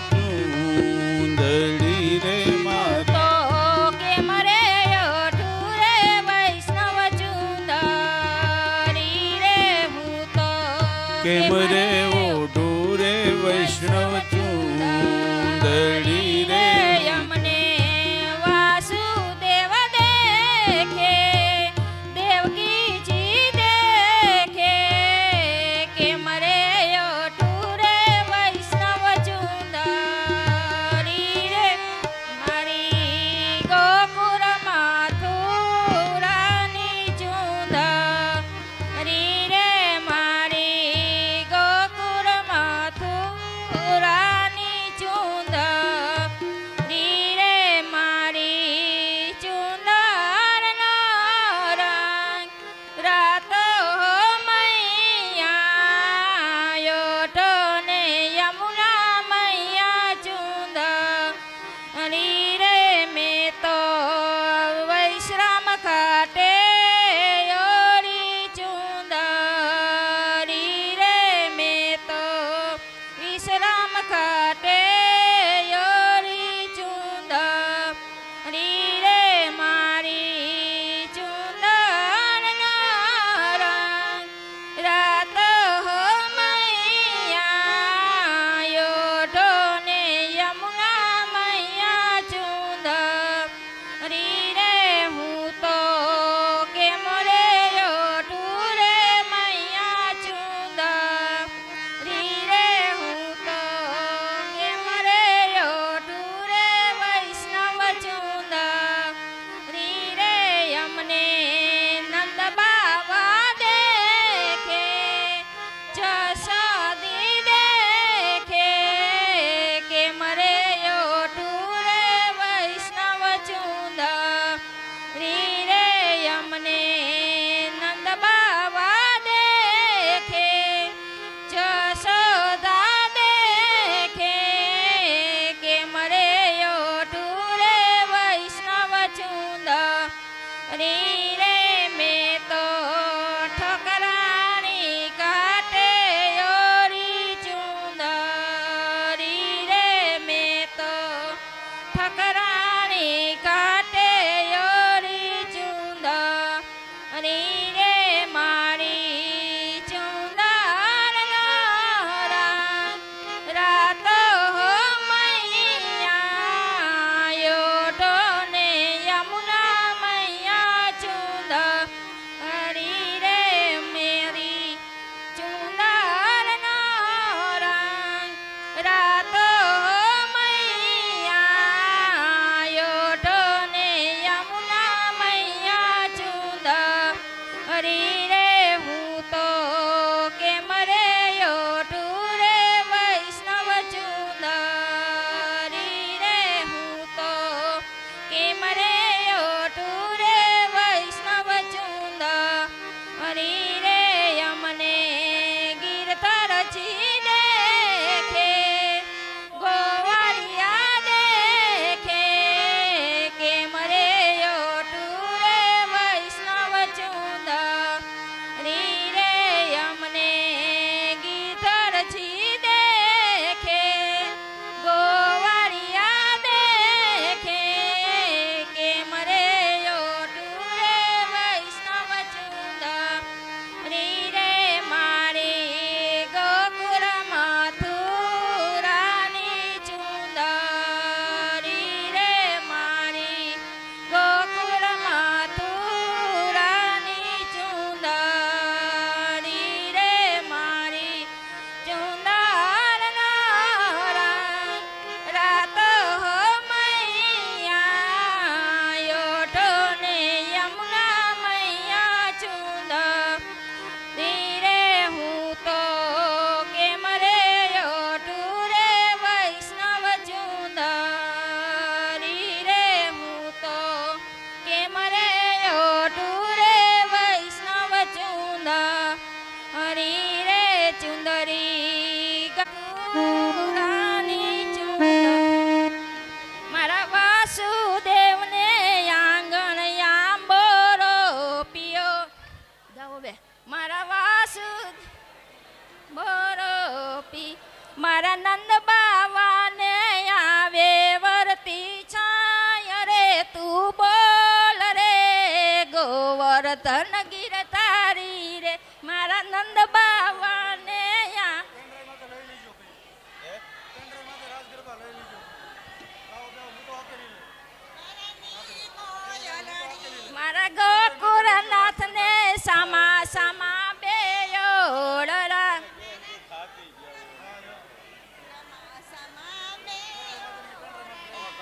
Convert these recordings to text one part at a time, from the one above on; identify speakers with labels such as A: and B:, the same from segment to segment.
A: ચૂંદડી રે મારી
B: તો કેમ રે ઓઢું રે વૈષ્ણવ ચુંદડી રે હું તો
A: કેમ રે ઓઢું રે વૈષ્ણવ ચૂંદડી રે
B: અમને વાસુદેવ દેખે દેવકીજી દેખે કેમ રે ઓઢું રે વૈષ્ણવ ચુંદડી રે મારી ગોકુળ મથુરાની ચુંદડી રે મારી ગોકુળ મથુરાની ચુંદડી રે મારી ચુંદરનો રંગ રાતો મૈયા ઓઢો ને યમુના મૈયા ચુંદડી રે મેં તો વૈશ્રામ ખાતે ઓરી ચુંદડી રે મેં તો વિશ્રામ ખાતે ઓરી ચુંદડી રે મારી ચુંદરનો રંગ રાતો મૈયા ઓઢો ને યમુના મૈયા ચુંદડી રે હું તો કેમ રે ઓઢું રે મૈયા ચુંદડી રે હું તો કેમ રે ઓઢું રે વૈષ્ણવ ચુંદડી રે અમને નંદ બાવા દેખે જશોદી દેખે કેમ રે ઓઢું રે વૈષ્ણવ ચુંદડી રે અમને નંદ બાવા દેખે જશોદા દેખે કેમ રે ઓઢું રે વૈષ્ણવ ચુંદડી રે મેં તો ઠકરાણી કાટે ઓરી ચુંદડી રે મેં તો ઠકરાણી કાટે ઓરી ચુંદડી રે મારી ચુંદરનો રંગ રાતો મૈયા ઓઢો ને યમુના મૈયા ચુંદડી રે મેરી ચુંદરનો રંગ રાતો મૈયા ઓઢો ને યમુના મૈયા ચુંદડી રે હું તો કેમ રે ઓઢું રે વૈષ્ણવ ચુંદડી રે હું તો કેમ રે ઓઢું રે વૈષ્ણવ ચુંદડી રે અમને ગિરધર જી દેખે ગોવાળિયા દેખે કેમ રે ઓઢું રે વૈષ્ણવ ચુંદડી રે અમને ગિરધર જી દેખે ગોવાળિયા દેખે કેમ રે ઓઢું રે વૈષ્ણવ ચુંદડી રે મારી ગોકુળ મથુરાની ચુંદડી રે મારી ગોકુળ મથુરાની ચુંદડી રે મારી ચુંદરનો રંગ રાતો મૈયા ઓઢો ને યમુના મૈયા ચુંદડી રે હું તો કેમ રે ઓઢું રે વૈષ્ણવ ચુંદડી રે હું તો કેમ રે ઓઢું રે વૈષ્ણવ ચુંદડી રે ચુંદડી ગોકુળની ચુંદડી મારા વાસુદેવને આંગણ આંબો રોપ્યો ગાઓ બે મારા વાસુદેવ બોરોપી મારા નંદ બાવાને ગોવર્ધન ગીર તારી રે મારા નંદ બાવાને યા મારા ગોકુળનાથ ને સામા સામા બેયોડરા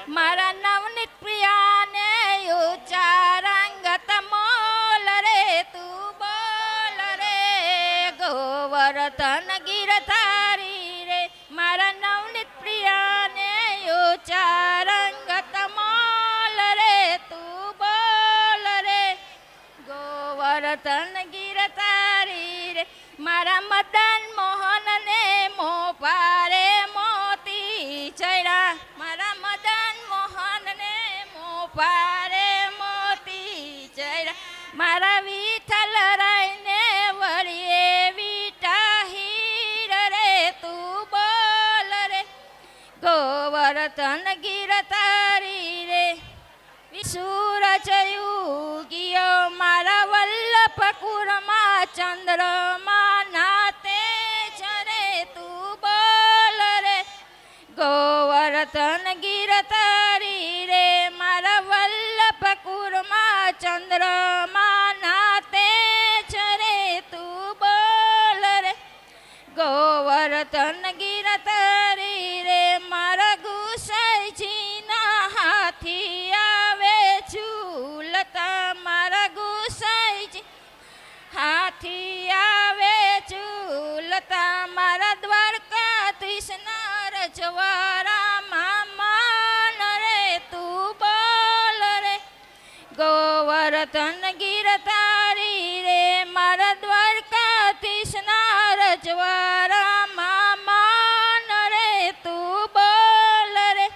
B: મારા નવનીત પ્રિયાને ઉચ્ચારાંગત મોલ રે તું બોલ રે ગોવર્ધન ગીર તારી રે મારા નવનીત પ્રિયાને ઉચ્ચારાંગત મોલ રે તું બોલ રે ગોવર્ધન ગીર તારી રે મારા મદન મોહન ને મોપારે મોતી ચડ્યા મારા મદન મોહન ને મોપારે મોતી ચડ્યા મારા વિઠ્ઠલ રાય ને વળીએ વિટા હીર રે તું બોલ રે ગોવર્ધન ગીર તારી રે સૂરજ ઉગ્યો મારા વલ્લભપુરમાં ચંદ્રમાં નાતે ચરે તું બોલ રે ગોવર્ધન ગીર તારી રે મારા વલ્લભપુરમાં ચંદ્રમાં નાતે ચરે તું બોલ રે ગોવર્ધન ગીર તારી રે મારા ગુસાઈજીના હાથી આવે ઝૂલતા મારા ગુસાઈજી હાથી આવે ઝૂલતા મારા દ્વારકાધીશના રજવાડામાં માન રે તું બોલ રે ગોવર્ધન ગીર તારી રે મારા દ્વારકાધીશના રજવાડામાં માન રે તું બોલ રે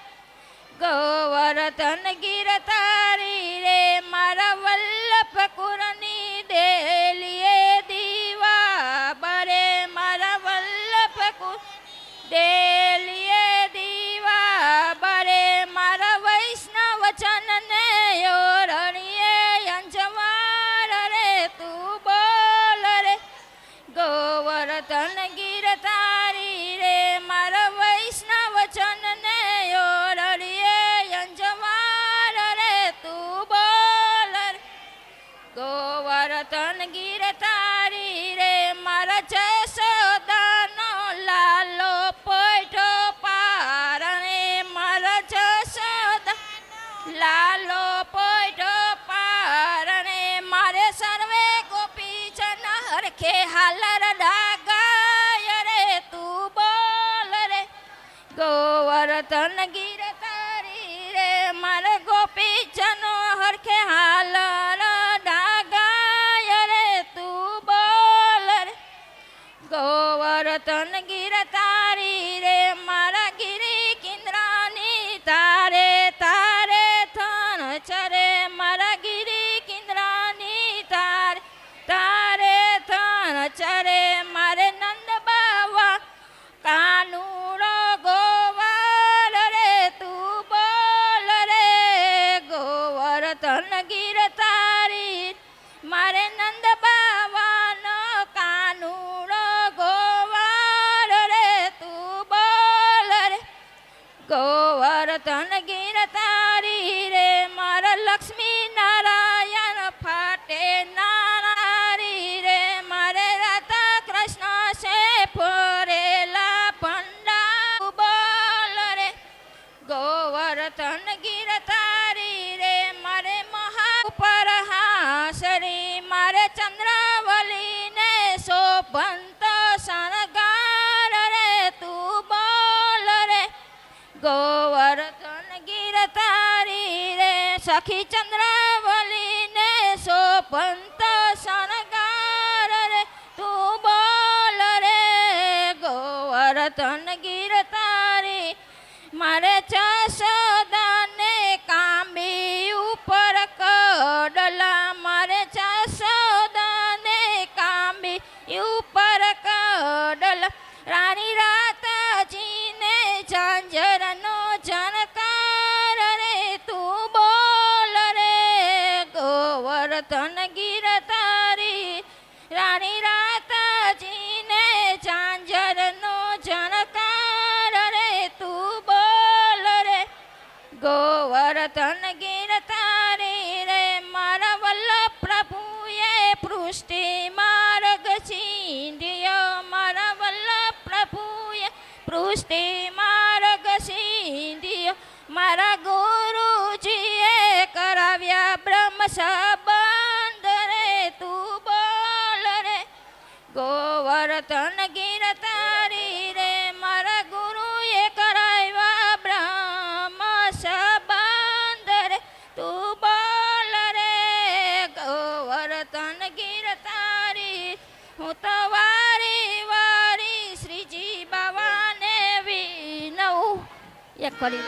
B: ગોવર્ધન ગીર તારી રે મારા વલ્લભપુરની દેલીએ દીવા બરે મારા વલ્લભપુર દેલીએ દીવા બરે મારા વૈષ્ણવ જનને ઓરણીએ અંજવાર રે તું બોલ રે ગોવર્ધન ગીર તારી રે મારા વૈષ્ણવ જનને ઓરણીએ અંજવાર રે તું બોલ રે ગોવર્ધન ગીર તારી રે મારા જશોદાનો લાલો પોઠો પારણે મારા જશોદા લાલો પોઠો પારણે મારે સર્વે ગોપીજન હરખે હાલર ડાગાય રે તું બોલ રે ગોવર્ધન ગીર તારી રે મારે ગોપીજનો હરખે હાલર ડાગાય રે તું બોલ રે ગોવર્ધન ગીર તારી રે મારા ગિરી કિન્દ્રાની તારે તારે થન ચરે મારા ગિરી કિન્દ્રાની તારે તારે થન ચરે મારે નંદ બાવા કાનુડો ગોવાલ રે તું બોલ રે ગોવર્ધન ગીર તારી મારે નંદ બાવાનો કાનુડો ગોવાલ રે તું બોલ રે ગોવર્ધન ગીર તારી રે મારા લક્ષ્મી નારાયણ ફાટે નારી રે મારે રાધા કૃષ્ણ છે ફોરેલા ભંડા બોલ રે ગોવર્ધન ગીર તારી રે મારે મહા ઉપર હાસરી મારે ચંદ્રાવલીને શોભંત શણગાર રે તું બોલ રે ગોવર્ધન ગીર તારી રે સખી ચંદ્રાવલીને શોભંત શણગાર રે તું બોલ રે ગોવર્ધન ગીર તારી મારે જશોદાને કાંબી ઉપર કડલા મારે જશોદાને કાંબી ઉપર કડલા રાણી રાતાજીને ઝાંઝરનો જનકાર રે તું બોલ રે ગોવર્ધન ગીર તારી ગોવર્ધન ગીર તારી રે મારા વલ્લભ પ્રભુએ પૃષ્ટિ માર્ગ ચીંધ્યો મારા વલ્લભ પ્રભુએ પૃષ્ટિ માર્ગ ચીંધ્યો મારા ગુરુજીએ કરાવ્યા બ્રહ્મ સંબંધ રે તું બોલ રે ગોવર્ધન ગીર તારી રે મારા ગુરુએ કરાવ્યા બ્રહ્મ સંબંધ રે તું બોલ રે ગોવર્ધન ગીર તારી હું તો વારી વારી શ્રીજી બાવાને વિનવું એક કરી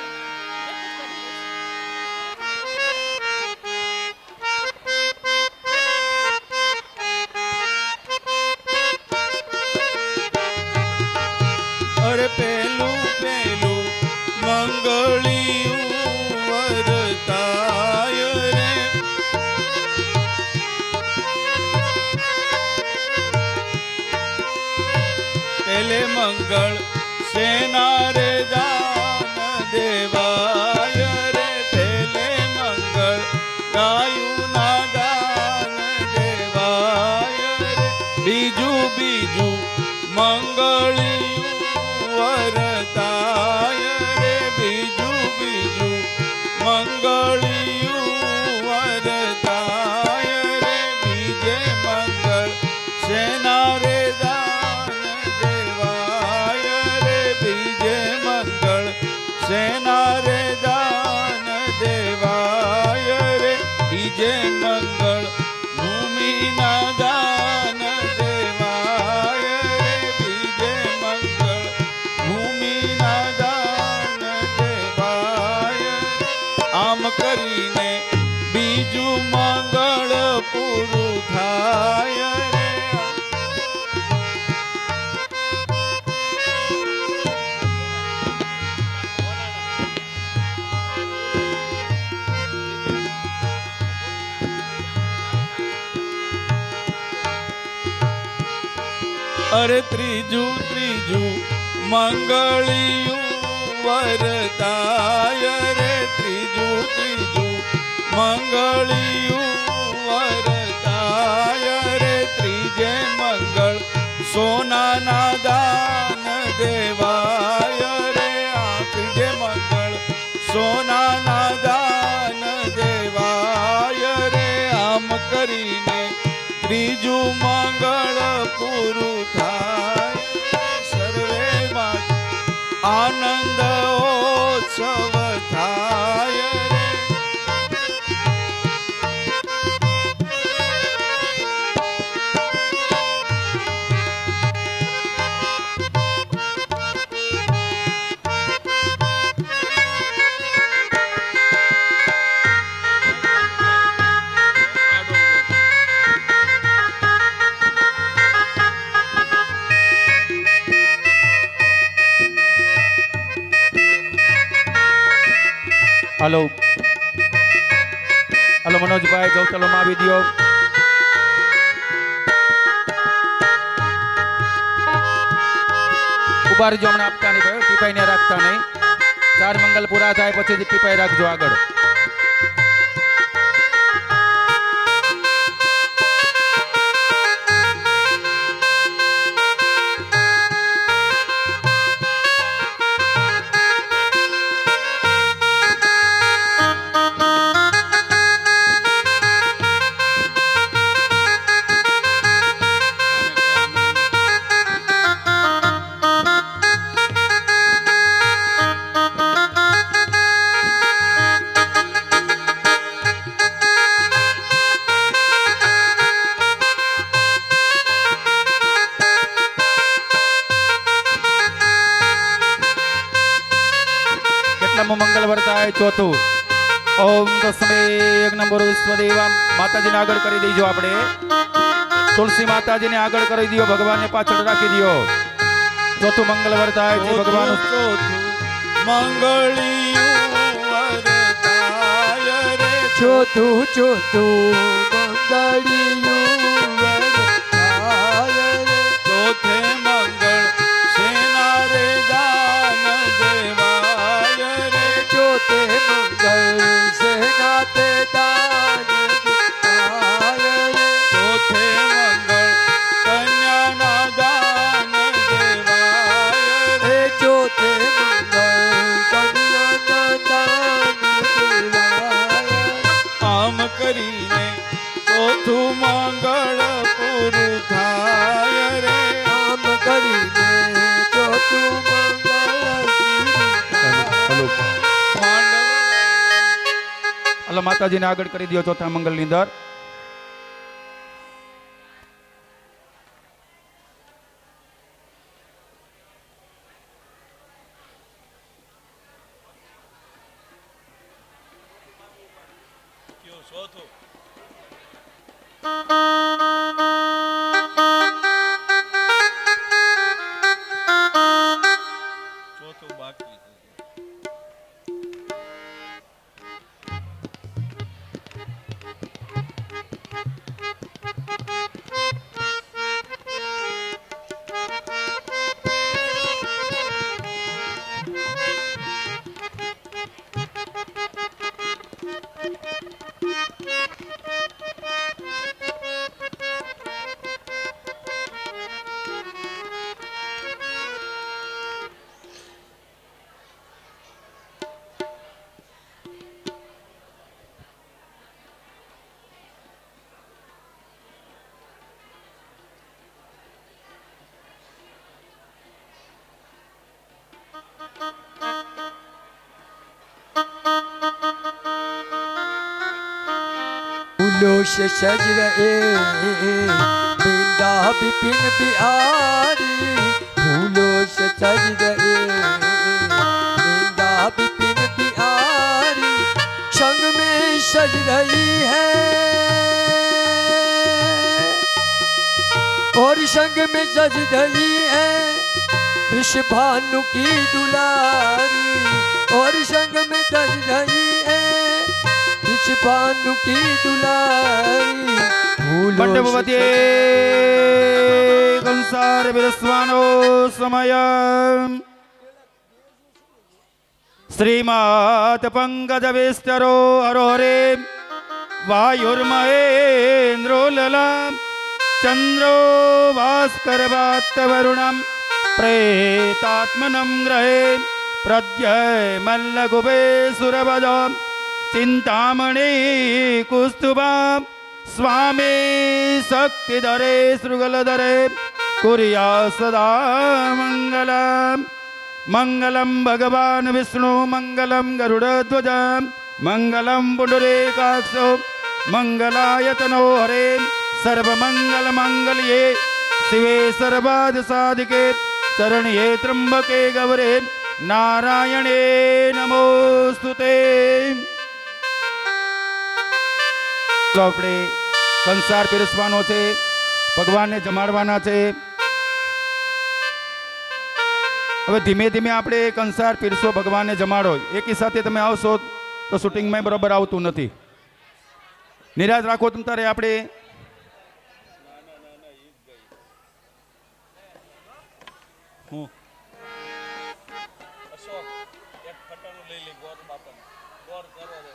A: અરે પેલું પેલું મંગળિયું વરતાય રે પેલે મંગળ સેના રે દાન દેવાય રે પેલે મંગળ ગાયું ના દાન દેવાય રે બીજું બીજું મંગળિયું વરતાય રે બીજું બીજું મંગળિયું વરતાય રે બીજે મંગળ સેના રે દાન દેવાય રે બીજે મંગળ સેના રે દાન દેવાય રે બીજે મંગળ ભૂમિના દાન દેવાય રે બીજે મંગળ ભૂમિના દાન દેવાય આમ કરીને બીજું મંગળ પૂરું થાય રે અરે ત્રીજું ત્રીજું મંગળિયું વરતાય રે ત્રીજું ત્રીજું મંગળિયું વરતાય રે ત્રીજે મંગળ સોનાના દાન દેવાય રે આ ત્રીજે મંગળ સોનાના દાન દેવાય રે આમ કરીને ત્રીજું મંગળ પૂરું થાય સર્વેમાં આનંદ ઉત્સવ થાય રે
C: હલો હલો મનોજભાઈ ગૌતલમાં આવી દો ઉભા રહેજો હમણાં આપતા નહીં ભાઈ ટીપાઈ ને રાખતા નહીં ચાર મંગલ પૂરા થાય પછી ટીપાઈ રાખજો આગળ મંગલ વર્તાય ચોથું ઓમ તસ્મે યજ્ઞ વિશ્વદેવા માતાજીને આગળ કરી દેજો આપણે તુલસી માતાજીને આગળ કરી દો ભગવાનને પાછળ રાખી દો ચોથું મંગલ વર્તાય છે ભગવાન
A: ચોથું મંગળિયું વરતાય રે
D: ચોથું ચોથું મંગળિયું વરતાય રે
A: ચોથે મંગળ સેના રે દાન દેવાય રે
D: ચોથે મંગળ
C: માતાજીને આગળ કરી દો ચોથા મંગલની અંદર.
A: ચોથું બાકી
D: फूलों से सज रहे बिंदा बिपिन बिहारी, फूलों से सज रहे बिंदा बिपिन बिहारी, संग में सज रही है और संग में सज रही है वृषभानु की दुलारी, और संग में सज रही है वृषभानु की दुलारी, फूलों
C: મંડપ
D: से
C: વચ્ચે કંસાર બિરસવાનો સમય. શ્રીમાત પંકજ વિસ્તરો હરો હરે વાયુર્મહેન્દ્રો લલામ ચંદ્રો ભાસ્કર ભાત વરુણમ પ્રેતાત્મનમ ગ્રહે પ્રજ્ઞ મલ્લગુભે સુરભજામ चिंतामणि कुस्तुभा स्वामी शक्तिधरे श्रुगलधरे कुर्या सदा मंगलम. मंगलम भगवान विष्णु मंगलम गरुड़ध्वज मंगलम पुंडरीकाक्षो मंगलायतनो हरे सर्वमंगल मंगल्ये शिवे सर्वाद साधिके शरण्ये त्र्यंबके गौरे नारायणे नमोस्तुते. તો આપણે કંસાર પીરસવાનો છે, ભગવાનને જમાડવાના છે. હવે ધીમે ધીમે આપણે કંસાર પીરસો, ભગવાનને જમાડો. એકી સાથે તમે આવશો તો શૂટિંગમાં બરોબર આવતું નથી. નિરાશ રાખો તમ તારે આપણે
A: હું અશોક એક ફટાણું લઈ લે ગોર બાપાને ગોર કરો રે.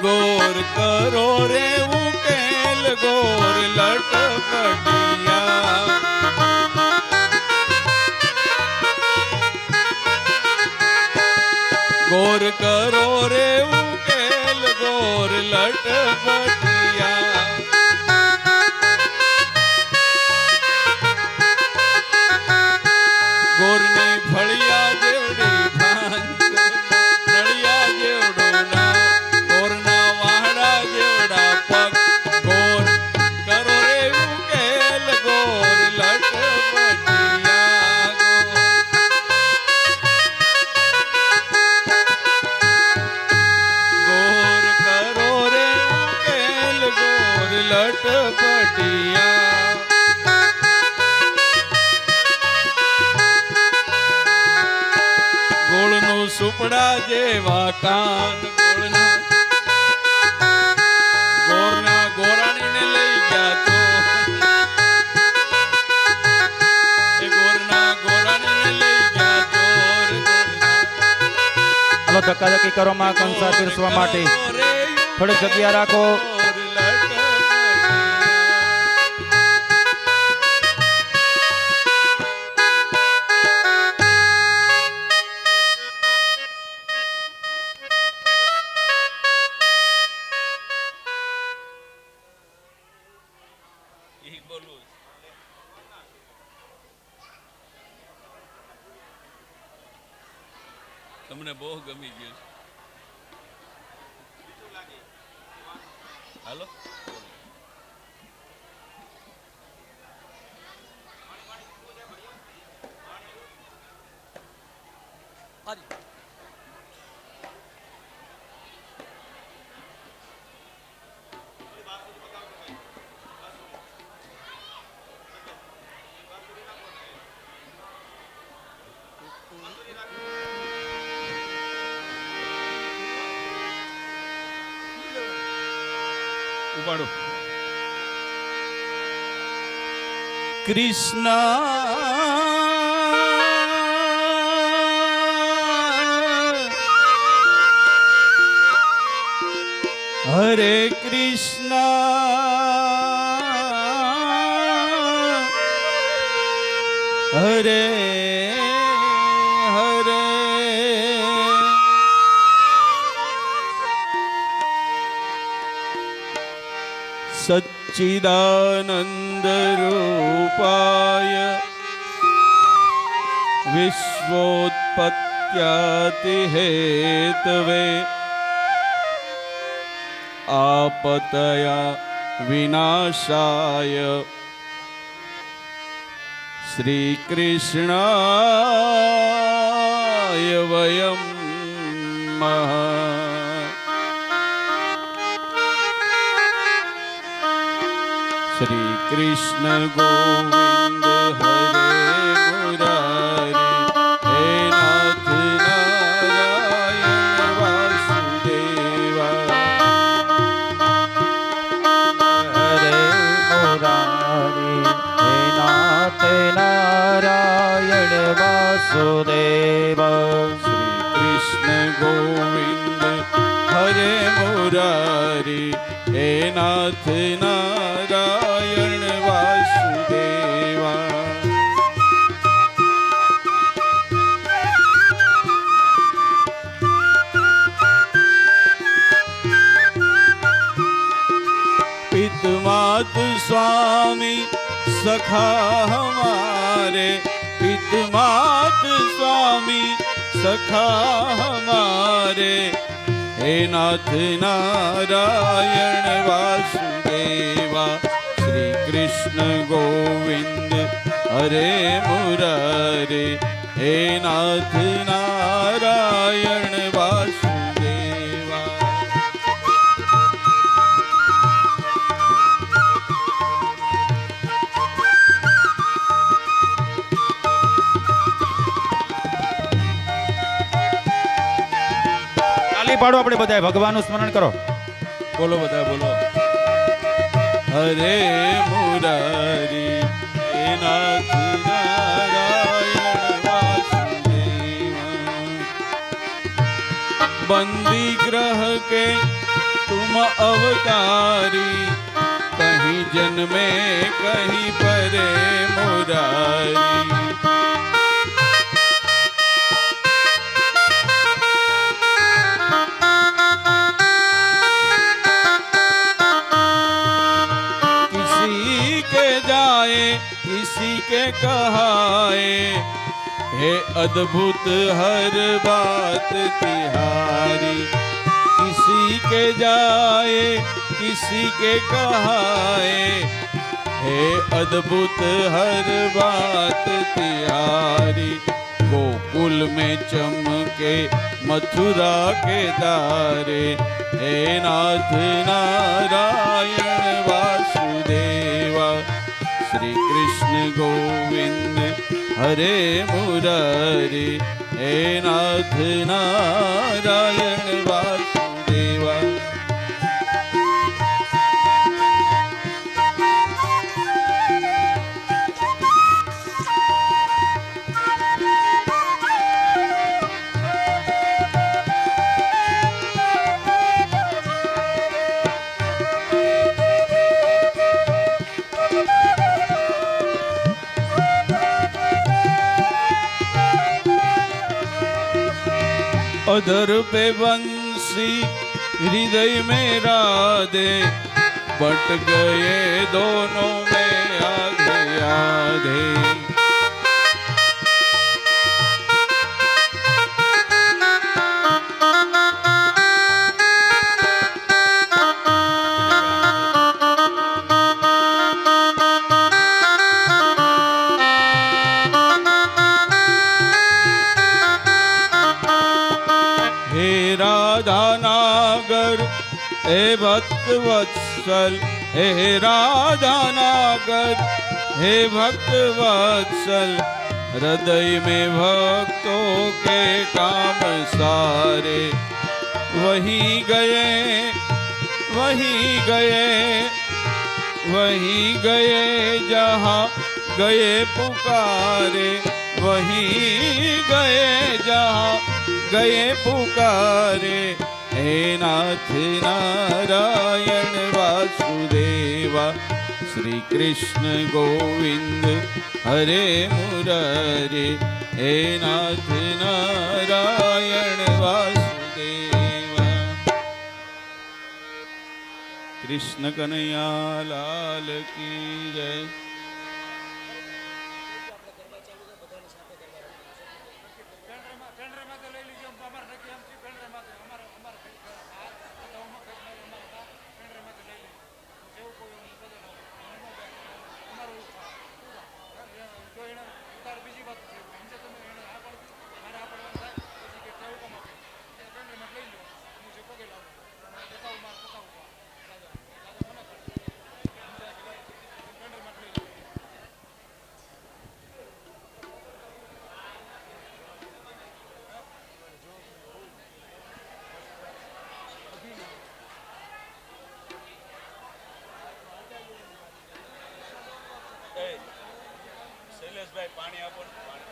A: ગોર કરો રે ઉકેલ ગોર લટપટિયા, ગોર કરો રે ઉકેલ ગોર લટપટિયા, ગોરની ફળિયા જેવડી ભાંગ નળિયા જેવડો ના, ગોરના વાહડા જેવડા પગ, ગોર કરો રે ઉકેલ ગોર લટપટિયા, ગોર કરો રે ઉકેલ ગોર લટપટિયા ગોળનું સુપડા જેવા કાન ગોરના ગોરાણીને લઈ ગયા તો ગોરના ગોરાણીને લઈ ગયા ચોર
C: હાલો ધક્કાધક્કી કરો માં કંસાર પીરસવા માટે થોડીક જગ્યા રાખો.
A: તમને બહુ ગમી ગયું છે. હાલો ઉપાડો. કૃષ્ણ હરે કૃષ્ણ હરે હરે સચ્ચિદાનંદ રૂપાય વિશ્વોત્પત્યાતિ હેતવે આપતયા વિનાશાય શ્રી કૃષ્ણાય વયમ મહા. શ્રી કૃષ્ણ ગોવિંદ હરે મુરારી હે નાથ નારાયણ વાસુદેવા
C: હરે મુરારી હે નાથ નારાયણ વાસુદેવ.
A: શ્રી કૃષ્ણ ગોવિંદ હરે મુરારી હે નાથ નારાયણ વાસુદેવા. पितमात स्वामी सखा हमारे पितमात स्वामी सखा हमारे हे नाथ नारायण वासुदेवा. श्री कृष्ण गोविंद हरे मुरारे हे नाथ नारायण वासुदेवा.
C: તાલી પાડો આપણે બધાય ભગવાનનું સ્મરણ કરો.
A: બોલો બધા બોલો. હરે મુરારી હે નાથ નારાયણ વાસુદેવા. बंदी ग्रह के तुम अवतारी कहीं जन्मे कहीं परे मुरारी. किसी के जाए किसी के कहाए हे अद्भुत हर बात तिहारी. किसी के जाए किसी के कहाए हे अद्भुत हर बात तिहारी. गोकुल में चमके मथुरा के दारे। हे नाथ नारायण वासुदेवा, श्री कृष्ण गोविंद हरे मुरारी। हे नाथ नारायण वासुदेवा। अधर पे बंसी हृदय में राधे, बट गए दोनों में आधे आधे। हे राधा नागर हे भक्त वत्सल, हे राधा नागर हे भक्त वत्सल। हृदय में भक्तों के काम सारे, वहीं गए वहीं गए वहीं गए जहाँ गए पुकारे। वहीं गए जहाँ गए पुकारे। हे नाथ नारायण वासुदेवा, श्री कृष्ण गोविंद हरे मुरारी। हे नाथ नारायण वासुदेवा। कृष्ण कन्हैया लाल की जय। શૈલેષભાઈ પાણી આપો ને, પાણી.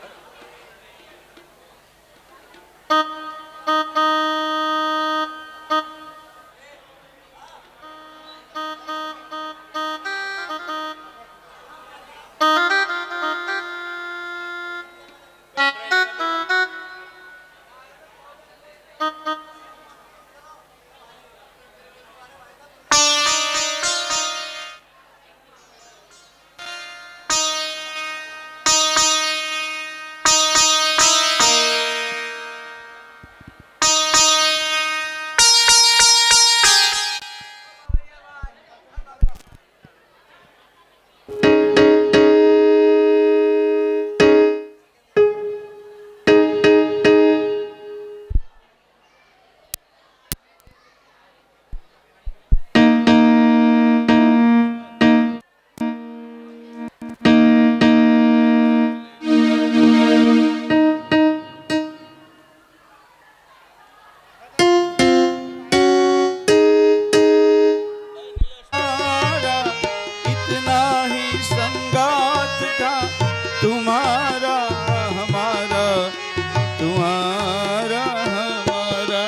A: तुम्हारा हमारा तुम्हारा हमारा।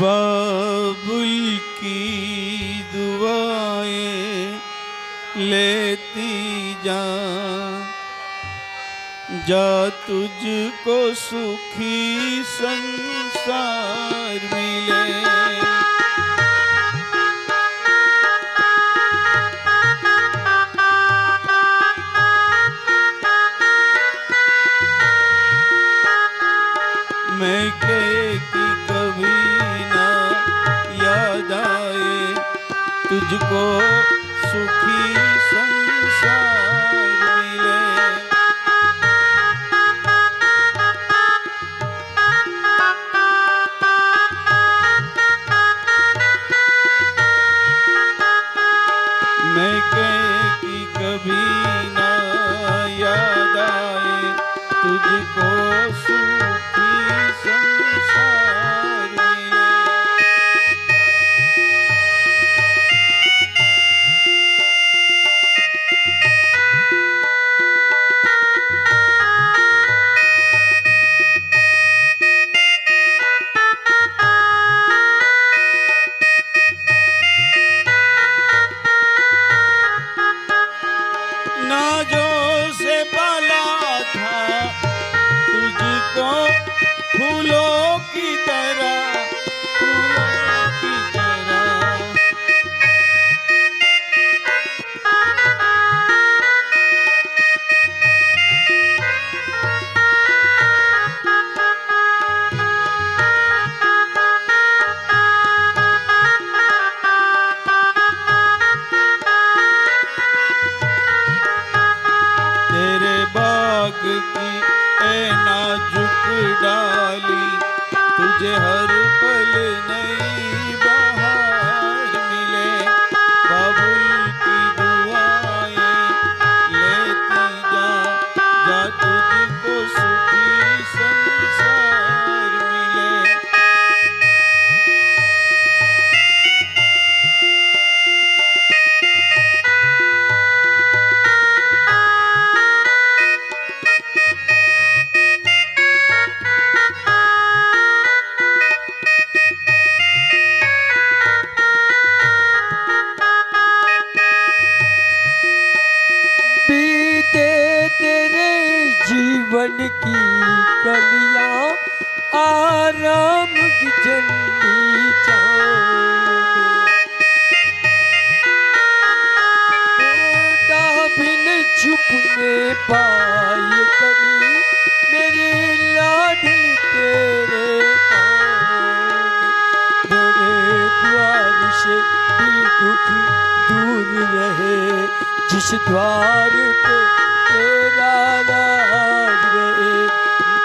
A: बाबुल की दुआएं लेती जा, जा तुझको सुखी संसार मिले। मैं के कि कभी ना याद आए तुझको सुखी संसार मिले। मैं के कि कभी ना याद आए तुझको सुखी संसार मिले। नाजो से पाला था तुझको फूलों की तरह, फूलों की तरह। तेरे बाग की ए नाजुक डाली तुझे हर पल नई बहार मिले। बाबुल की दुआएं लेती जा, जा तुझको सुखी संसार मिले।
D: बीते तेरे जीवन की कलियां आराम की ठंडी छाँव भी न छुपने पाए कभी मेरी लाडली तेरे पाँव। तेरे द्वार से भी दुख दूर रहे, जिस द्वार पे तेरा राज रहे।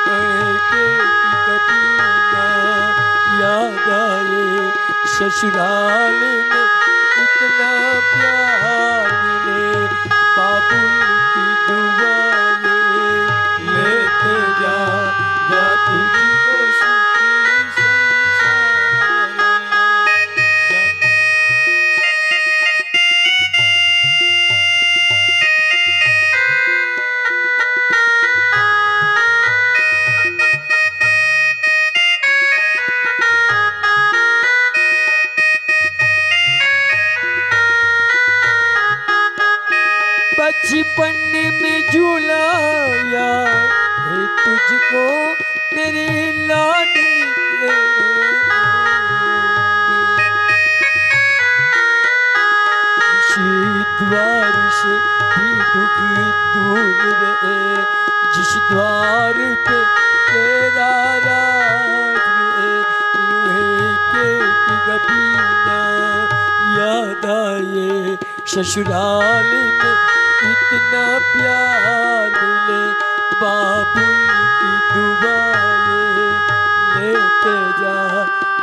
D: मैं के कि कभी ना याद आए ससुराल में इतना प्यार मिले। बाबुल की दुआएं लेते जा, जा तुझको सुखी संसार मिले। बचपन में झुलाया है तुझको मेरी लाडली इसी द्वार से भी दुख दूर रहे, जिस द्वार पे तेरा राज रहे। यूं है कि कभी ना याद आए ससुराल में इतना प्यार मिले। बाबुल की दुआएं लेते जा,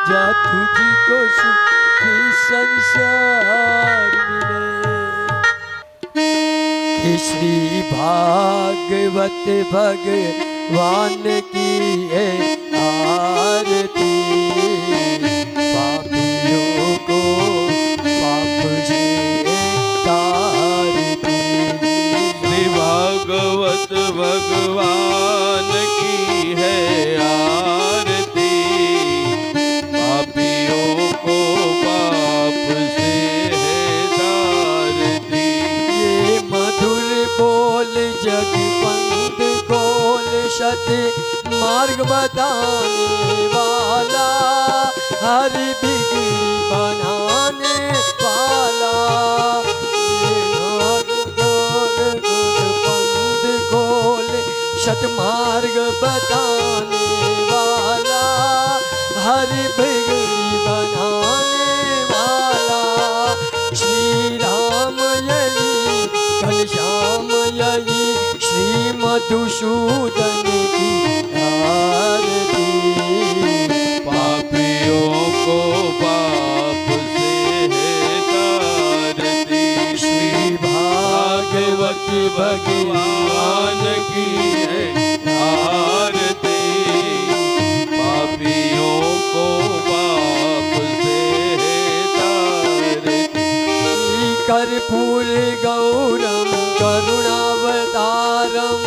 D: जा तुझको सुखी संसार मिले। श्री भागवत भगवान की है आरती, पापियों को पाप से तारती।
A: श्री भागवत भगवान की है आरती, पापियों को पाप से है तारती।
D: ये मधुर बोल जग पंथ को मार्ग बताने वाला, हरि बिगड़ी बनाने वाला, पंथ खोले सतमार्ग बताने वाला, हरि बिगड़ी बनाने वाला, श्री राम यही घनश्याम यही, श्री मधुसूदन की आरती।
C: पापियों को पाप से है तारती,
D: श्री भागवत
C: भगवान की है आरती। पापियों को पाप से है तारती।
D: कर्पूर गौरम करुणावतारम,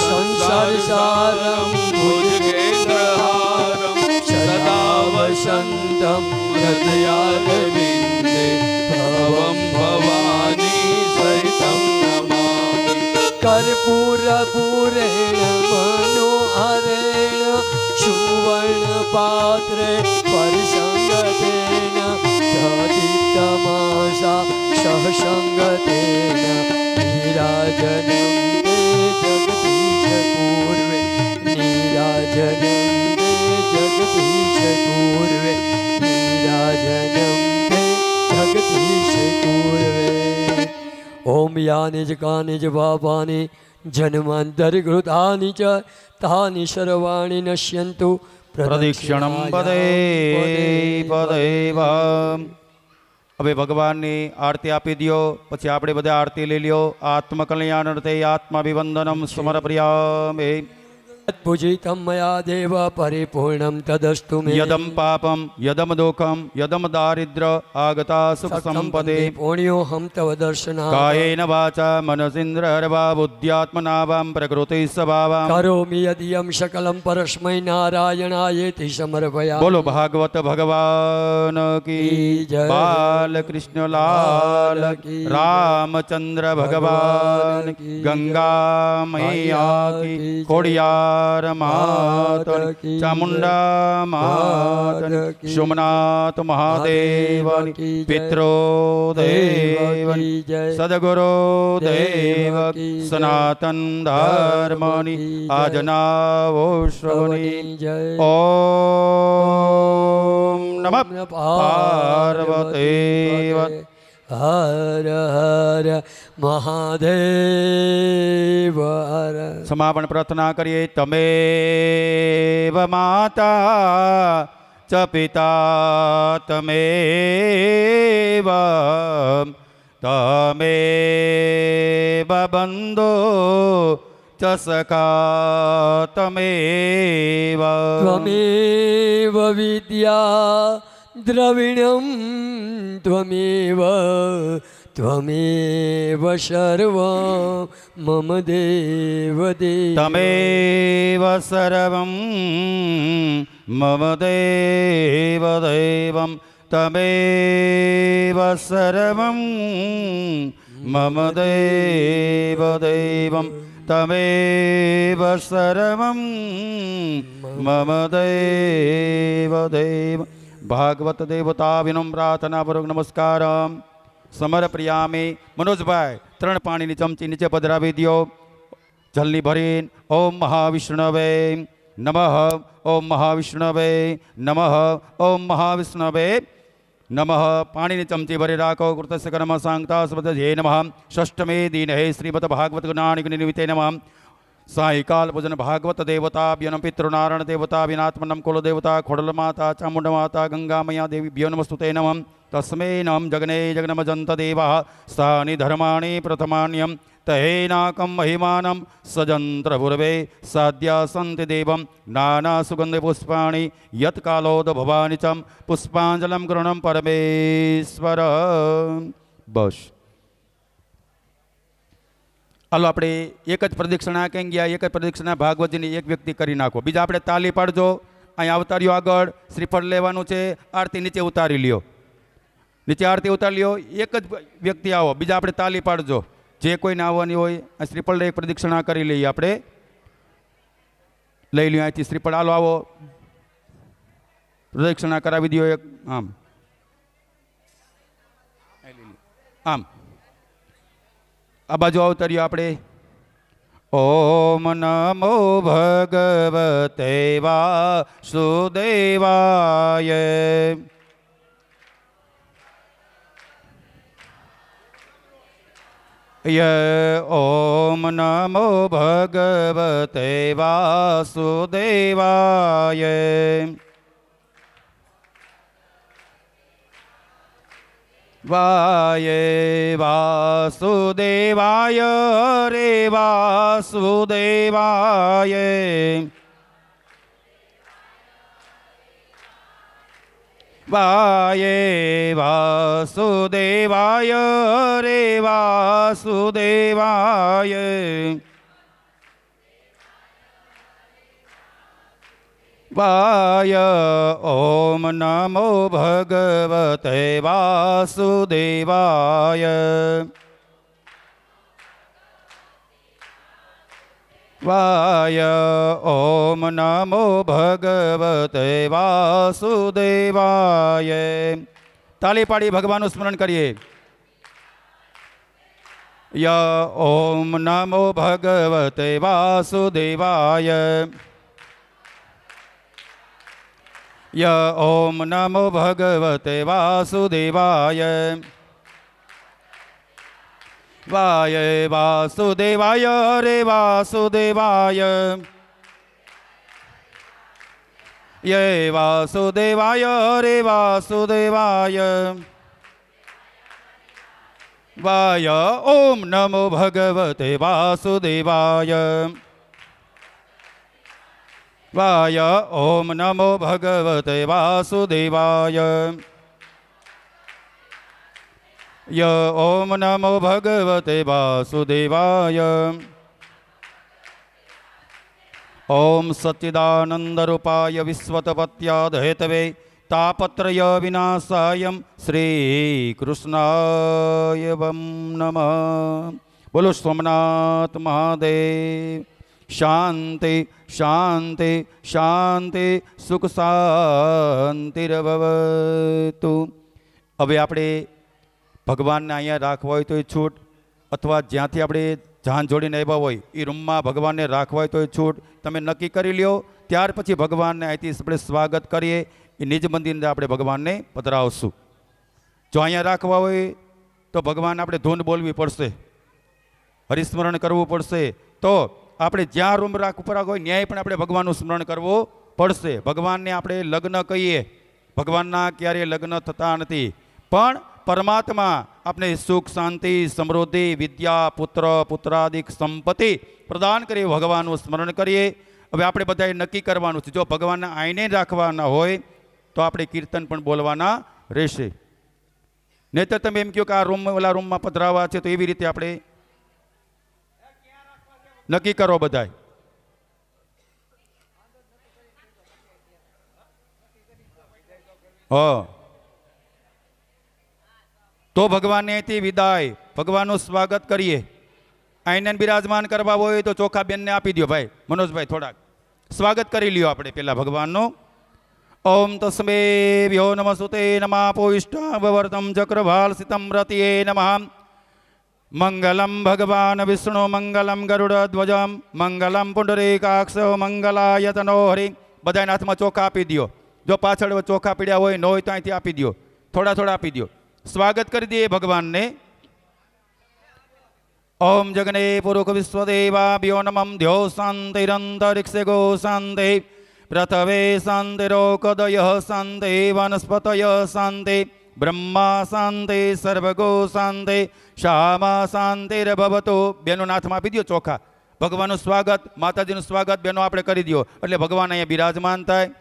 D: संसार सारम
C: भुजगेन्द्रहारं
D: सदा वसंतम हृदयारविंदे,
C: भवं भवानी सहितं नमामि।
D: कर्पूरपूरेण मनोहरेण, सुवर्ण पात्रे परिसंगतेन, प्रदीप्तमासा सहसंगतेन, नीराजनं ते जगदीश पूर्वे, नीराजनं ते जगदीश पूर्वे, नीराजनं ते जगदीश पूर्वे। ओम यानि च कानि च पापानि जन्मान्तरकृतानि च तानि सर्वाणि नश्यन्तु
C: પ્રદક્ષિણમ પદે પદેવ। હવે ભગવાનની આરતી આપી દો, પછી આપણે બધા આરતી લઈ લ્યો। આત્મકલ્યાણ અર્થે આત્માભિવંદનમ સમર્પયામિ।
D: पूजितं मया देव परिपूर्णं तदस्तु मे।
C: यदम पापम यदम दुःखम यदम दारिद्र आगता सुख संपदे,
D: पुण्यो हम तव दर्शना
C: कायेन वाचा मनसीन्द्रियर्वा बुद्ध्यात्मना वां प्रकृति स्वभावं
D: करोमि यदियं सकलं परस्मै नारायणायेति समर्पयामि।
C: बोलो भागवत भगवान की
D: जय।
C: बाल कृष्ण लाल की, रामचंद्र भगवान की, गंगा मैया की, खोड़ियार मात की, चामुंडा मात की, सोमनाथ महादेव की, पितरो देव की, सदगुरु देव की, सनातन धर्मनि आजनावो श्रवणी। ओम नमः पार्वती।
D: हर हर महादेव हर।
C: समापन प्रार्थना करिए। तमेव माता च पिता तमेव, तमेव बन्धो च सखा तमेव,
D: त्वमेव विद्या द्रविणं त्वमेव, त्वमेव सर्वं मम देव देव।
C: तमेव सर्वं मम देव देवं, तमेव सर्वं मम देव देवं, तमेव सर्वं मम देव देवं। भागवत देवता विनम्र प्रार्थना पूर्वक नमस्कार समर्पयामि। मनोज भाई 3 पाणीनी चमची नीचे पधरावी दो। जलनी भरीन ओम महाविष्णवे नमः, ओम महाविष्णवे नमः, ओम महाविष्णवे नमः। पाणीनी चमची भरी राखो। कृतस्य कर्म सांगता सुबधे नमः। षष्ठमे दिने श्रीमद् भागवत गुणानि निमित्ते नमः। सायकाल पूजन भागवत देवताभ्यो पितृनारायण देवताभिनात्मनं कुलदेवता खोडलमाता चामुण्डमाता गंगामया देवीभ्यो नमस्तुते नमः। तस्मै नमः जगने जगन्मजन्त देवः स्थानि धर्माणि प्रथमान्यं तहेनाकं महिमानं सजन्त्रपूर्वे साध्या सन्ति देवं नानासुगन्धपुष्पाणि यत्कालोद्भवानि च पुष्पाञ्जलिं गृह्णं परमेश्वर। बस હાલો આપણે એક જ પ્રદક્ષિણા કેમ ગયા, એક જ પ્રદક્ષિણા ભાગવતજીની એક વ્યક્તિ કરી નાખો। બીજા આપણે તાલી પાડજો। અહીં અવતાર્યો આગળ શ્રીફળ લેવાનું છે, આરતી નીચે ઉતારી લ્યો, નીચે આરતી ઉતારી લ્યો। એક જ વ્યક્તિ આવો, બીજા આપણે તાલી પાડજો। જે કોઈને આવવાની હોય આ શ્રીફળ એક પ્રદક્ષિણા કરી લઈએ આપણે। લઈ લ્યો અહીંથી શ્રીફળ. હાલો આવો, પ્રદક્ષિણા કરાવી દો એક. આમ આમ આ બાજુ અવતર્યો આપણે. ઓમ નમો ભગવતે વાસુદેવાય. ઓમ નમો ભગવતે વાસુદેવાય. વાસુદેવાય રે વાસુદેવાય. વાસુદેવાય રે વાસુદેવાય. ઓમ નમો ભગવતે વાસુદેવાય. ઓમ નમો ભગવતે વાસુદેવાય. તાળી પાડી ભગવાનનું સ્મરણ કરીએ. ઓમ નમો ભગવતે વાસુદેવાય. ઓમ નમો ભગવતે વાસુદેવાય. વાસુદેવાય રે વાસુદેવાય. વાસુદેવાય રે વાસુદેવાય. ઓમ નમો ભગવતે વાસુદેવાય. ઓમ નમો ભગવતે વાસુદેવાય. ઓમ નમો ભગવતે વાસુદેવાય. ઓમ સચ્ચિદાનંદરૂપાય વિશ્વતપત્યાદહેતવે તાપત્રય વિનાશાય શ્રી કૃષ્ણાય નમઃ. બોલો સોમનાથ મહાદેવ. શાંતિ શાંતિ શાંતિ સુખ શાંતિર્ભવતુ. હવે આપણે ભગવાનને અહીંયા રાખવા હોય તો એ છૂટ, અથવા જ્યાંથી આપણે જાન જોડીને આવ્યા હોય એ રૂમમાં ભગવાનને રાખવા હોય તો એ છૂટ. તમે નક્કી કરી લ્યો, ત્યાર પછી ભગવાનને અહીંથી આપણે સ્વાગત કરીએ. એ નિજ મંદિરને આપણે ભગવાનને પધરાવશું. જો અહીંયા રાખવા હોય તો ભગવાન આપણે ધૂન બોલવી પડશે, હરિસ્મરણ કરવું પડશે. તો આપણે જ્યાં રૂમ ઉપર હોય ન્યાય પણ આપણે ભગવાનનું સ્મરણ કરવું પડશે. ભગવાનને આપણે લગ્ન કહીએ, ભગવાનના ક્યારેય લગ્ન થતા નથી, પણ પરમાત્મા આપણે સુખ શાંતિ સમૃદ્ધિ વિદ્યા પુત્ર પુત્રાદિક સંપત્તિ પ્રદાન કરી ભગવાનનું સ્મરણ કરીએ. હવે આપણે બધાએ નક્કી કરવાનું છે, જો ભગવાનને આઈને રાખવાના હોય તો આપણે કીર્તન પણ બોલવાના રહેશે. નહીં તો તમે એમ કહો કે આ રૂમ ઓલા રૂમમાં પધરાવા છે, તો એવી રીતે આપણે નક્કી કરો બધા. તો ભગવાનને અહીંથી વિદાય, ભગવાનનું સ્વાગત કરીએ. આઈને બિરાજમાન કરવા હોય તો ચોખા બેનને આપી દો ભાઈ મનોજભાઈ, થોડાક સ્વાગત કરી લ્યો આપણે પેલા ભગવાનનું. ઓમ તસ્મે વ્યો નમસ્તે નમાપોષ્ટાવર્તમ ચક્રભાલસિતમ રતિએ નમઃ. મંગલમ ભગવાન વિષ્ણુ મંગલમ ગરુડધ્વજમ મંગલમ પુંડરીકાક્ષ મંગલાયતનો હરિ. બધાના હાથમાં ચોખા આપી દો. જો પાછળ ચોખા પીડ્યા હોય ન હોય તો અહીંથી આપી દો, થોડા થોડા આપી દો. સ્વાગત કરી દઈએ ભગવાનને. ઓમ જગને પુરુષ વિશ્વદેવાભ્યો નમઃ. ધ્યો શાંતિરંતરિક્ષે ગો શાંતિ પૃથવે શાંતિરોકદય શાંતિ વનસ્પતય શાંતિ બ્રહ્મા શાંતિ સર્વગો શાંતિ શ્યામા શાંતિર્ભવતુ. બેનો નાથમાં આપી દો ચોખા. ભગવાનનું સ્વાગત, માતાજીનું સ્વાગત બેનો આપણે કરી દો, એટલે ભગવાન અહીંયા બિરાજમાન થાય.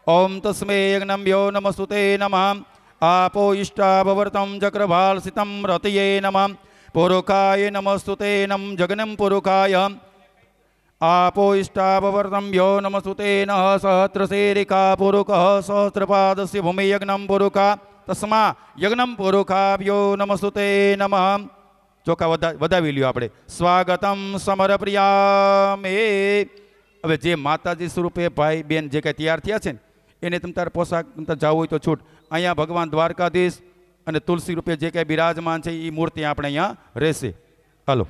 C: ઓમ તસ્મે યજ્ઞમ યો નમસ્તુતે નમઃ. આપો ઇષ્ટાવર્તમ ચક્રભાલસિતમ રતિયે નમઃ. પુરુષાય નમસ્તુતે નમ જગનમ પુરુષાય. આપો ઇષ્ટાવર્તમ યો નમસ્તુતે નઃ. સહસ્રશીરિકા પુરુષ સહસ્રપાદસ્ય ભૂમિ યજ્ઞમ પુરુષા તસ્મા યજ્ઞમ પુરુષાભ્યો નમસ્તુતે નમઃ. ચોખા વધાવી લ્યો આપણે. સ્વાગતમ સમરપ્રિયા મે હવે જે માતાજી સ્વરૂપે ભાઈ બેન જે કાંઈ તૈયાર થયા છે ને એને તમ તારે પોશાક તમ તારે જવું હોય તો છૂટ. અહીંયા ભગવાન દ્વારકાધીશ અને તુલસી રૂપે જે કાંઈ બિરાજમાન છે એ મૂર્તિ આપણે અહીંયા રહેશે. હાલો.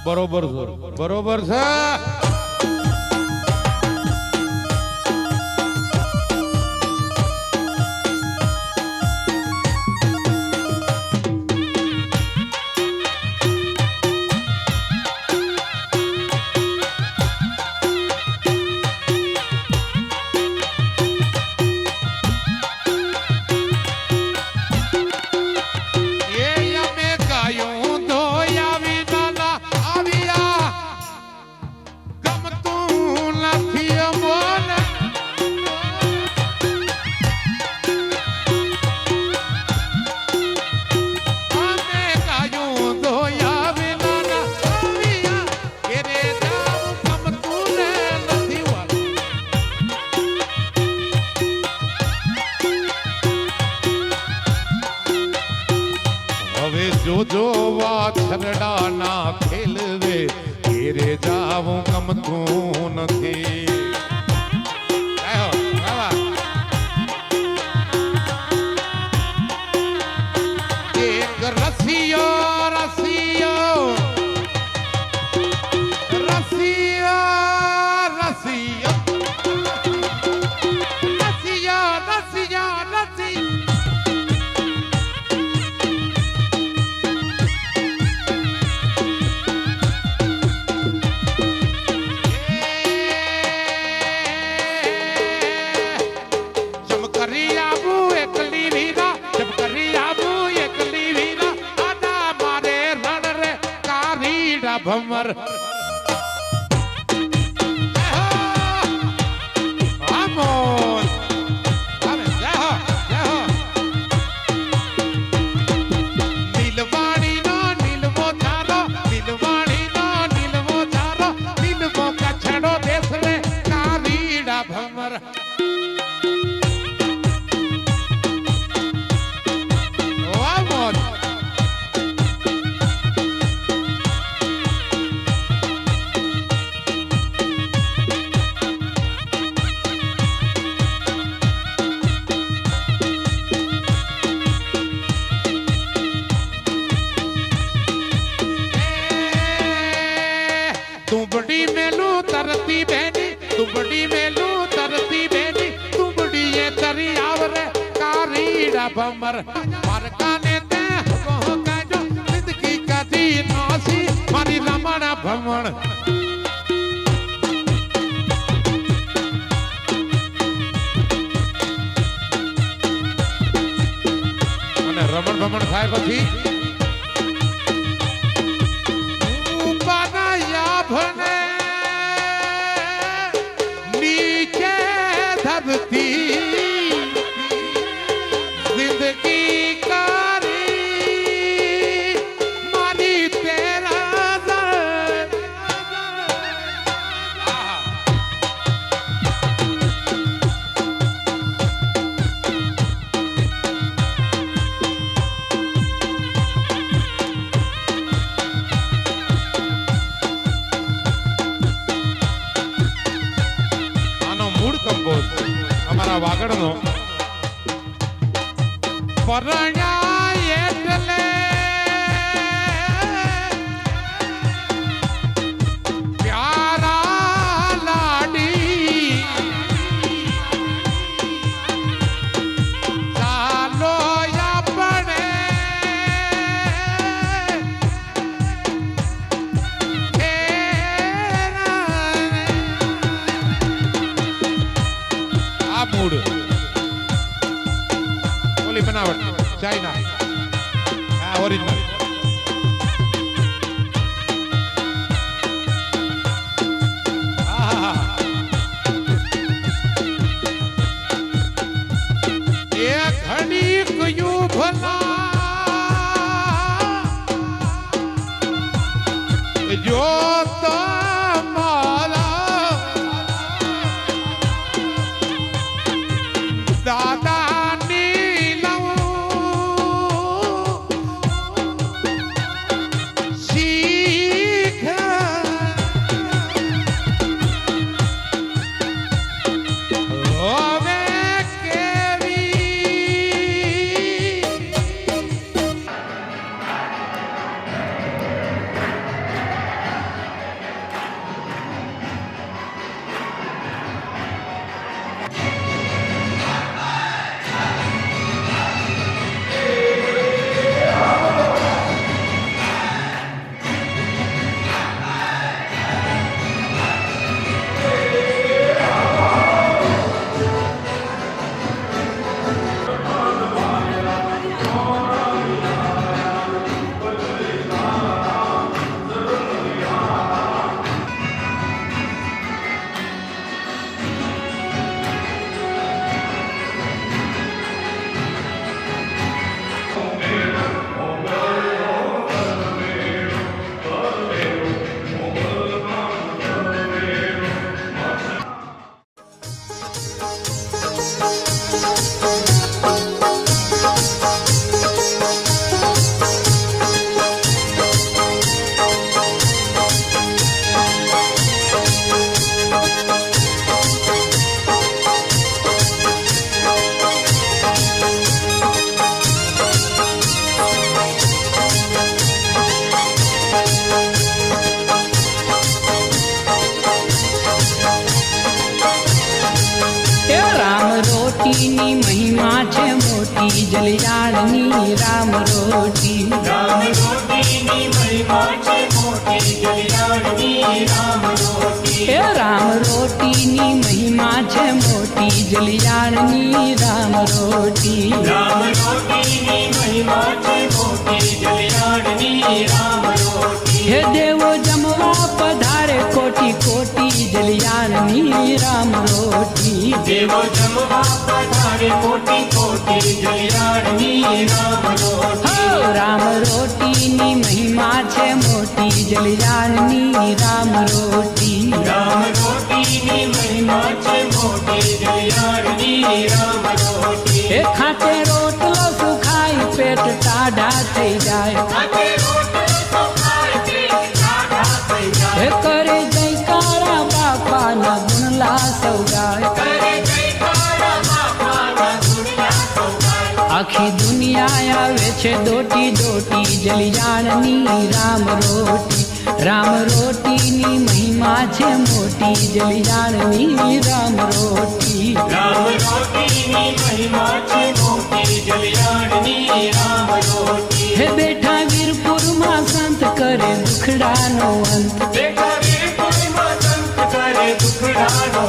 E: બરોબર છે, બરોબર છે. આવું ગમતું નથી. આયો, આવા. એક રસિયો રસિયો રસિયો રસિયો રસિયો રસિયો રસિયો ભમર આમોન આવે જય હો જય હો નીલવાણી નો નીલમો ચારો નીલવાણી નો નીલમો ચારો નીલમો કછડો દેશ રે કારીડા ભમર આમોન तुबड़ी मेलू तरती बेनी तुबड़ी मेलू तरती बेनी तुबड़ी ये तरी आवरे कारीड़ा भमर मर काने ते हो काजो जिंदगी कदी नासी मारी रमण भमण અને રમણ ભમણ થાય પછી भने नीचे धरती जिंदगी कारी मारी तेरा અમારા વાગડનો પરણ્યા એટલે પ્યારા લાડી ચાલો આપણે मूड ओली बनावट चाइना हाँ ओरिजिनल ये घड़ी क्यों भला जो तो दादा नीलम
F: રોટીની મહિમા છે મોટી જલિયાણની રામ રોટી
G: રામ રોટીની મહિમા છે મોટી જલિયાણની રામ રોટી
F: એ રામ રોટીની મહિમા છે મોટી જલિયાણની રામ રોટી
G: રામ રોટીની મહિમા છે મોટી જલિયાણની રામ રોટી
F: હે દેવો જમવા પધારે કોટી કોટી જલિયાણની રામ રોટી
G: દેવો જમવા પધારે કોટી કોટી જલિયાણની રામ રોટી
F: હો રામ રોટીની મહિમા છે મોટી જલિયાણની રામ રોટી
G: રામ રોટીની મહિમા છે મોટી જલિયાણની રામ રોટી
F: એ ખાતે રોટલો સુખાય પેટ ટાઢા થઈ જાય
G: ખાતે રોટલો સુખાય પેટ ટાઢા થઈ જાય
F: એ કરે જયકારા બાપાના ગુણલા સૌગાય
G: કરે જયકારા બાપાના ગુણલા સૌગાય
F: આખી દુનિયા આવે છે દોટી દોટી જલિયાણની રામ રોટી રામ રોટીની મહિમા છે મોટી જલિયાણની રામ રોટી
G: રામ રોટીની મહિમા છે મોટી જલિયાણની રામ રોટી
F: હે બેઠા વીરપુરમાં સંત કરે દુખડાનો અંત
G: બેઠા વીરપુરમાં સંત કરે દુખડાનો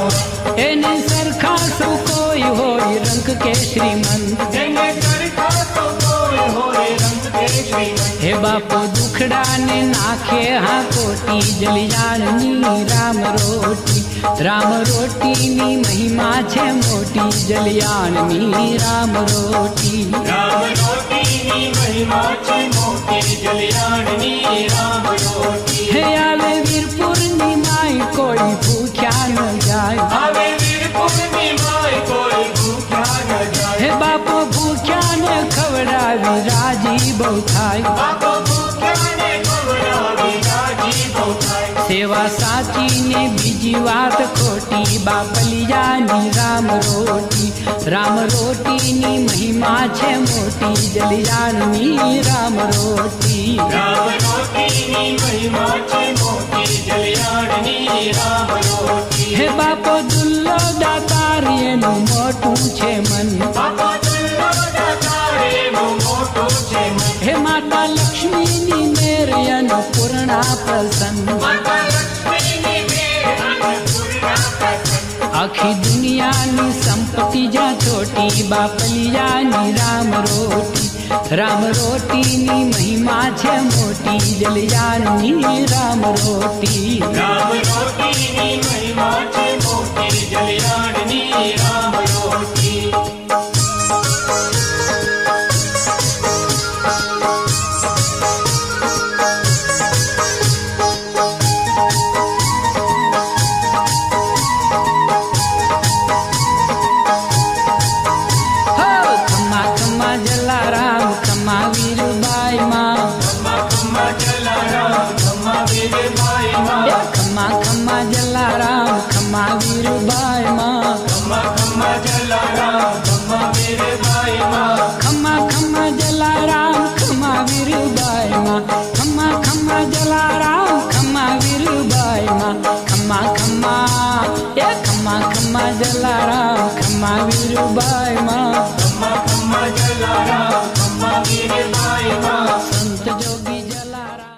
F: એને સરખા સૌ કોઈ હોય રંગ કે શ્રીમંત
G: જેને સરખા તો કોઈ હોય રંગ કે શ્રીમંત
F: હે બાપો દુખડાને નાખે હા કોટી જલિયાણની રામ રોટી રામ રોટીની મહિમા છે મોટી જલિયાણની રામ રોટી
G: રામ રોટીની મહિમા છે મોટી જલિયાણની રામ રોટી
F: હે આવે વીરપુરની માય કોઈ ભૂખ્યા ન જાય
G: આવે વીરપુરની માય કોઈ ભૂખ્યા ન જાય
F: હે બાપો ભૂખ્યા ને ખવડાવી રાજી બહુ થાય
G: બાપો ભૂખ્યાને ખવડાવી રાજી બહુ થાય
F: સેવા સાચી ને બીજી વાત ખોટી બાપલિયાની રામ રોટીની મહિમા છે મોટી જલિયાણની રામ રોટી
G: રામ રોટીની મહિમા છે મોટી જલિયાણની રામ રોટી
F: હે બાપો દુલ્લો દાતાર એનું મોટું છે મન
G: બાપો દુલ્લો દાતાર એનું મોટું છે મન
F: હે માતા લક્ષ્મીની મેર અન્નપૂર્ણા પ્રસન્ન
G: માતા લક્ષ્મીની મેર અન્નપૂર્ણા પ્રસન્ન
F: આખી દુનિયાની સંપત્તિ જ્યાં છોટી બાપલિયાની રામ રોટીની મહિમા છે મોટી જલિયાણની રામ રોટી
G: રામ રોટીની મહિમા છે મોટી જલિયાણની રામ રોટી
F: હો ખમ્મા ખમ્મા જલારામ ખમ્મા વીરબાઈ માં
G: ખમ્મા ખમ્મા જલારામ ખમ્મા વીરબાઈ માં
F: એ ખમ્મા ખમ્મા જલારામ ખમ્મા વીરબાઈ માં
G: ખમ્મા ખમ્મા જલારામ ખમ્મા વીરબાઈ માં
F: ખમ્મા ખમ્મા જલારામ ખમ્મા વીરબાઈ માં ખમ્મા ખમ્મા જલારામ ખમ્મા વીરબાઈ માં ખમ્મા ખમ્મા એ ખમ્મા ખમ્મા જલારામ ખમ્મા વીરબાઈ માં
G: ખમ્મા ખમ્મા જલારામ